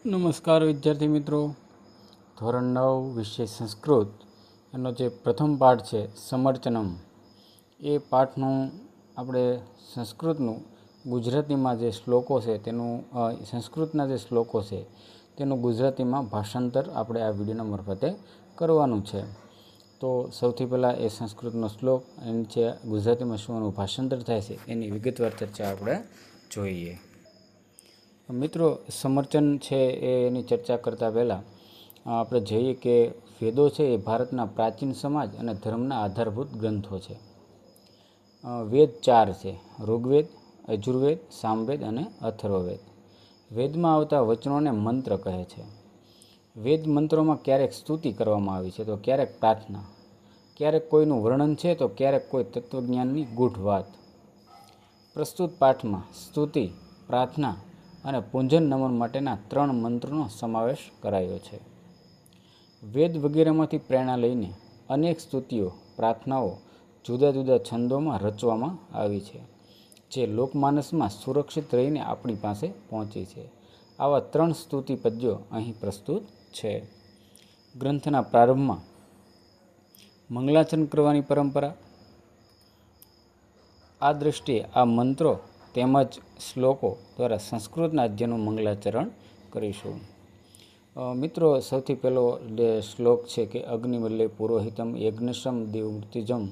નમસ્કાર વિદ્યાર્થી મિત્રો, ધોરણ 9 વિષય સંસ્કૃત એનો જે પ્રથમ પાઠ છે સમર્ચનમ, એ પાઠનું આપણે સંસ્કૃતનું ગુજરાતીમાં જે શ્લોકો છે તેનું સંસ્કૃતના જે શ્લોકો છે તેનું ગુજરાતીમાં ભાષાંતર આપણે આ વિડીયોના મારફતે કરવાનું છે. તો સૌથી પહેલાં એ સંસ્કૃતનો શ્લોક અને નીચે ગુજરાતીમાં શું એનું ભાષાંતર થાય છે એની વિગતવાર ચર્ચા આપણે જોઈએ. મિત્રો, સમર્ચન છે એની ચર્ચા કરતાં પહેલાં આપણે જોઈએ કે વેદો છે એ ભારતના પ્રાચીન સમાજ અને ધર્મના આધારભૂત ગ્રંથો છે. વેદ 4 છે: ઋગ્વેદ, યજુર્વેદ, સામવેદ અને અથર્વવેદ. વેદમાં આવતા વચનોને મંત્ર કહે છે. વેદ મંત્રોમાં ક્યારેક સ્તુતિ કરવામાં આવી છે તો ક્યારેક પ્રાર્થના, ક્યારેક કોઈનું વર્ણન છે તો ક્યારેક કોઈ તત્વજ્ઞાનની ગૂઢ વાત. પ્રસ્તુત પાઠમાં સ્તુતિ, પ્રાર્થના અને પૂજન નમન માટેના 3 મંત્રોનો સમાવેશ કરાયો છે. વેદ વગેરેમાંથી પ્રેરણા લઈને અનેક સ્તુતિઓ, પ્રાર્થનાઓ જુદા જુદા છંદોમાં રચવામાં આવી છે, જે લોકમાનસમાં સુરક્ષિત રહીને આપણી પાસે પહોંચી છે. આવા 3 સ્તુતિ પદ્યો અહીં પ્રસ્તુત છે. ગ્રંથના પ્રારંભમાં મંગલાચરણ કરવાની પરંપરા. આ દ્રષ્ટિએ આ મંત્રો તેમજ શ્લોકો દ્વારા સંસ્કૃતના અધ્યયનનું મંગલાચરણ કરીશું. મિત્રો, સૌથી પહેલો જે શ્લોક છે કે અગ્નિવલ્લે પુરોહિતમ યજ્ઞશમ દેવમૃત્યુજમ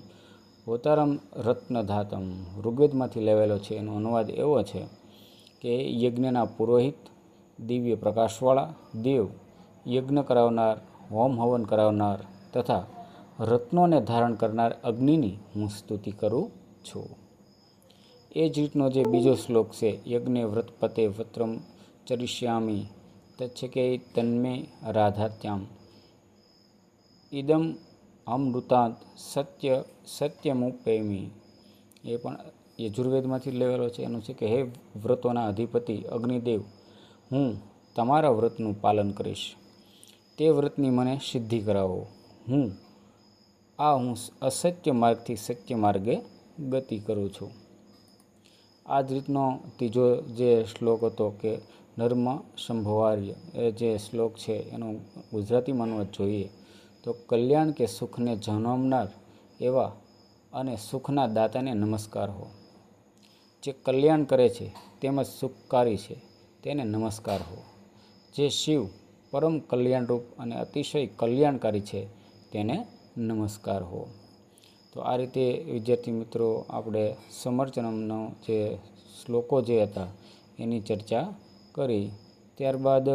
હોતારમ રત્નધાતમ, ઋગ્વેદમાંથી લેવેલો છે. એનો અનુવાદ એવો છે કે યજ્ઞના પુરોહિત, દિવ્ય પ્રકાશવાળા દેવ, યજ્ઞ કરાવનાર, હોમ હવન કરાવનાર તથા રત્નોને ધારણ કરનાર અગ્નિની હું સ્તુતિ કરું છું. એ જ રીતનો જે બીજો શ્લોક છે, યજ્ઞે વ્રતપતે વત્રમ ચરિષ્યામી તચ્છકે તન્મે રાધાત્યામ ઇદમ અમૃતાંત સત્યમુપેમી. એ પણ યજુર્વેદમાંથી લેવેલો છે. એનું છે કે હે વ્રતોના અધિપતિ અગ્નિદેવ, હું તમારા વ્રતનું પાલન કરીશ, તે વ્રતની મને સિદ્ધિ કરાવો. હું અસત્ય માર્ગથી સત્ય માર્ગે ગતિ કરું છું. આ જ રીતનો ત્રીજો જે શ્લોક હતો કે નર્મ સંભવાર્ય, એ જે શ્લોક છે એનો ગુજરાતીમાં અનુવાદ જોઈએ તો કલ્યાણ કે સુખને જન્મનાર એવા અને સુખના દાતાને નમસ્કાર હો. જે કલ્યાણ કરે છે તેમજ સુખકારી છે તેને નમસ્કાર હો. જે શિવ પરમ કલ્યાણરૂપ અને અતિશય કલ્યાણકારી છે તેને નમસ્કાર હો. તો આ રીતે વિદ્યાર્થી મિત્રો, આપણે સમર્ચનમનો જે શ્લોકો જે હતા એની ચર્ચા કરી. ત્યારબાદ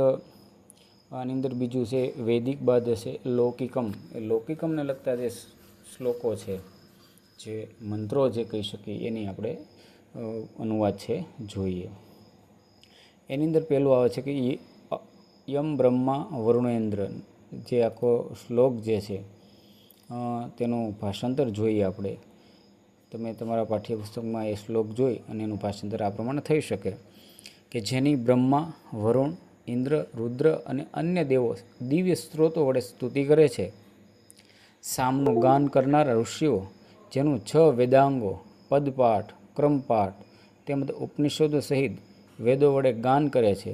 આની અંદર બીજું છે વૈદિક, બાદ છે લૌકિકમ. એ લૌકિકમને લગતા જે શ્લોકો છે, જે મંત્રો જે કહી શકીએ, એની આપણે અનુવાદ છે જોઈએ. એની અંદર પહેલું આવે છે કે યમ બ્રહ્મા વરુણેન્દ્ર. જે આખો શ્લોક જે છે તેનું ભાષાંતર જોઈએ આપણે. તમે તમારા પાઠ્યપુસ્તકમાં એ શ્લોક જોઈ અને એનું ભાષાંતર આ પ્રમાણે થઈ શકે કે જેની બ્રહ્મા, વરુણ, ઇન્દ્ર, રુદ્ર અને અન્ય દેવો દિવ્ય સ્ત્રોતો વડે સ્તુતિ કરે છે. સામનું ગાન કરનારા ઋષિઓ જેનું 6 વેદાંગો, પદપાઠ, ક્રમપાઠ તેમજ ઉપનિષદો સહિત વેદો વડે ગાન કરે છે.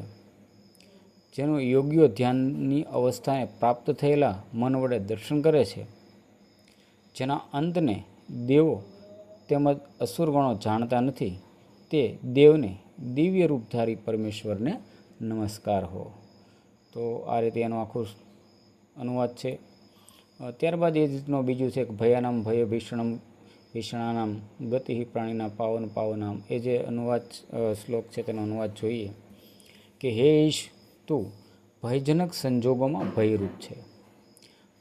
જેનું યોગીઓ ધ્યાનની અવસ્થાને પ્રાપ્ત થયેલા મન વડે દર્શન કરે છે. જેના અંતને દેવો તેમજ અસુરગણો જાણતા નથી, તે દેવને દિવ્ય રૂપધારી પરમેશ્વરને નમસ્કાર હો. તો આ રીતે એનો આખો અનુવાદ છે. ત્યારબાદ એ રીતનો બીજું છે કે ભયાનામ ભય ભીષણમ ભીષણાનામ ગતિ પ્રાણીના પાવન પાવનામ. એ જે અનુવાદ શ્લોક છે તેનો અનુવાદ જોઈએ કે હે ઈશ, તું ભયજનક સંજોગોમાં ભયરૂપ છે,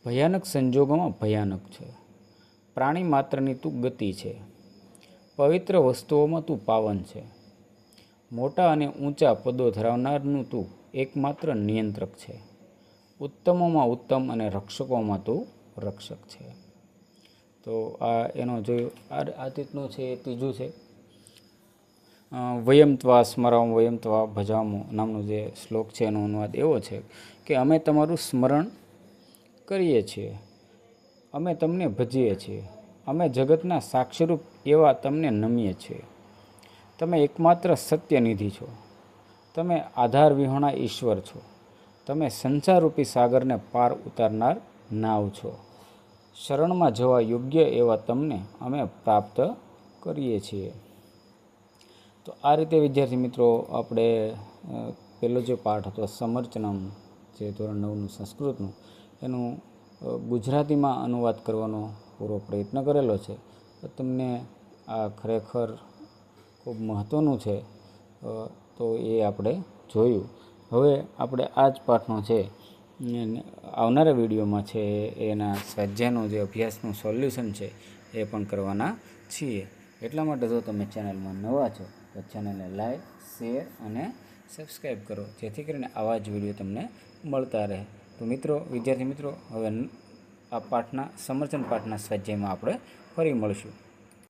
ભયાનક સંજોગોમાં ભયાનક છે. પ્રાણી માત્રની તું ગતિ છે, પવિત્ર વસ્તુઓમાં તું પાવન છે. મોટા અને ઊંચા પદો ધરાવનારનું તું એકમાત્ર નિયંત્રક છે. ઉત્તમોમાં ઉત્તમ અને રક્ષકોમાં તું રક્ષક છે. તો આ એનો જોયું. આ રીતનું છે એ ત્રીજું છે વયમ ત્વા સ્મરામ વયમ ત્વા ભજામો નામનો જે શ્લોક છે એનો અનુવાદ એવો છે કે અમે તમારું સ્મરણ કરીએ છીએ, અમે તમને ભજીએ છીએ, અમે જગતના સાક્ષીરૂપ એવા તમને નમીએ છીએ. તમે એકમાત્ર સત્યનિધિ છો, તમે આધાર વિહોણા ઈશ્વર છો, તમે સંસારરૂપી સાગરને પાર ઉતારનાર નાવ છો. શરણમાં જવા યોગ્ય એવા તમને અમે પ્રાપ્ત કરીએ છીએ. તો આ રીતે વિદ્યાર્થી મિત્રો આપણે પહેલો જે પાઠ હતો સમર્ચનમ, જે ધોરણ 9નું સંસ્કૃતનું, એનું ગુજરાતીમાં અનુવાદ કરવાનો પૂરો પ્રયત્ન કરેલો છે. તો તમને આ ખરેખર ખૂબ મહત્ત્વનું છે, તો એ આપણે જોયું. હવે આપણે આ જ પાઠનો છે આવનારા વિડીયોમાં છે એના સ્વાધ્યાયનો જે અભ્યાસનું સોલ્યુશન છે એ પણ કરવાના છીએ. એટલા માટે જો તમે ચેનલમાં નવા છો તો ચેનલને લાઈક, શેર અને સબસ્ક્રાઈબ કરો, જેથી કરીને આવા જ વિડીયો તમને મળતા રહે. તો મિત્રો, વિદ્યાર્થી મિત્રો, હવે આ પાઠના સમર્ચન પાઠના સ્વાધ્યાયમાં આપણે ફરી મળશું.